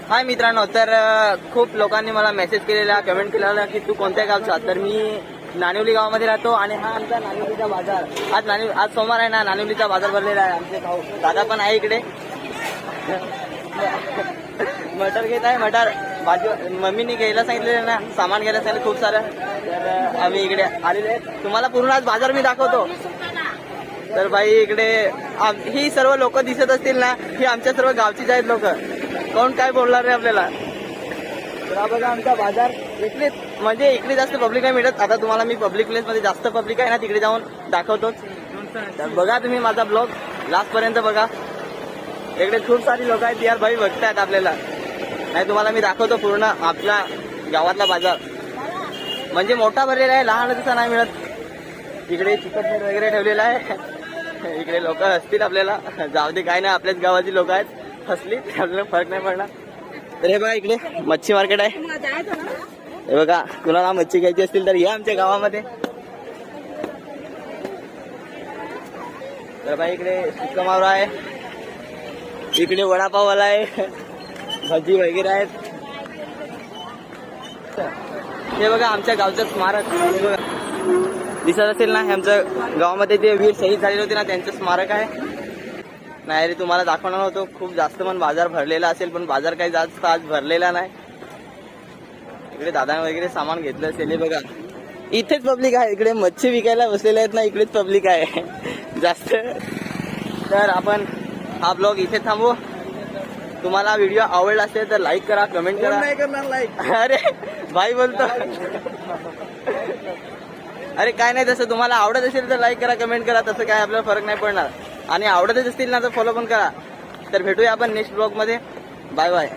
हाय मित्रांनो, तर खूप लोकांनी मला मेसेज केलेला, कमेंट केलेला की तू कोणत्या गावचा. तर मी नानिवली गावामध्ये राहतो आणि हा आमचा नानिवलीचा बाजार. आज सोमवार आहे ना, नानिवलीचा बाजार भरलेला आहे. आमचे भाऊ दादा पण आहे इकडे, मटर घेत आहे. मटर भाजी मम्मीने घ्यायला सांगितलेलं ना, सामान घ्यायला सांगितलं खूप सारं. तर आम्ही इकडे आलेले आहेत. तुम्हाला पूर्ण आज बाजार मी दाखवतो. तर बाई इकडे ही सर्व लोक दिसत असतील ना, ही आमच्या सर्व गावचीच आहेत लोक. कोण काय बोलणार नाही आपल्याला. तर हा बघा आमचा बाजार. इकडे म्हणजे इकडे जास्त पब्लिक नाही मिळत. आता तुम्हाला मी पब्लिक प्लेस मध्ये जास्त पब्लिक आहे ना, तिकडे जाऊन दाखवतोच. तर बघा तुम्ही माझा ब्लॉग लास्ट पर्यंत बघा. इकडे खूप सारी लोक आहेत यार, भाई बघतायत आपल्याला. नाही तुम्हाला मी दाखवतो पूर्ण आपल्या गावातला बाजार. म्हणजे मोठा भरलेला आहे, लहान तसा नाही मिळत. इकडे चिकन वगैरे ठेवलेला आहे. इकडे लोक हसतील आपल्याला. जाऊ दे, काय नाही, आपल्याच गावाची लोक आहेत. हसली आपल्याला फरक नाही पडणार. तर हे बघा इकडे मच्छी मार्केट आहे. हे बघा, कुणाला मच्छी घ्यायची असतील तर या आमच्या गावामध्ये. तर बघा इकडे सुक्का मावरा आहे, इकडे वडापाववाला आहे, भजी वगैरे आहेत. हे बघा आमच्या गावचं स्मारक दिसत असेल ना, आमच्या गावामध्ये जे वीर शहीद झालेले होते ना, त्यांचं स्मारक आहे. नाही रे, तुम्हाला दाखवणार होतो. खूप जास्त पण बाजार भरलेला असेल, पण बाजार काही जास्त आज भरलेला नाही. इकडे दादा वगैरे सामान घेतलं असेल. हे बघा इथेच पब्लिक आहे. इकडे मच्छी विकायला बसलेले आहेत ना, इकडेच पब्लिक आहे जास्त. तर आपण हा ब्लॉग इथे थांबवू. तुम्हाला व्हिडिओ आवडला असेल तर लाईक करा, कमेंट करा. नाही करणार लाईक. अरे भाई बोलतो. अरे काय नाही, तसं तुम्हाला आवडत असेल तर लाईक करा, कमेंट करा. तसं काय आपल्याला फरक नाही पडणार. आणि आवडतच असतील ना तर फॉलो पण करा. तर भेटूया आपण नेक्स्ट ब्लॉग मध्ये. Bye bye.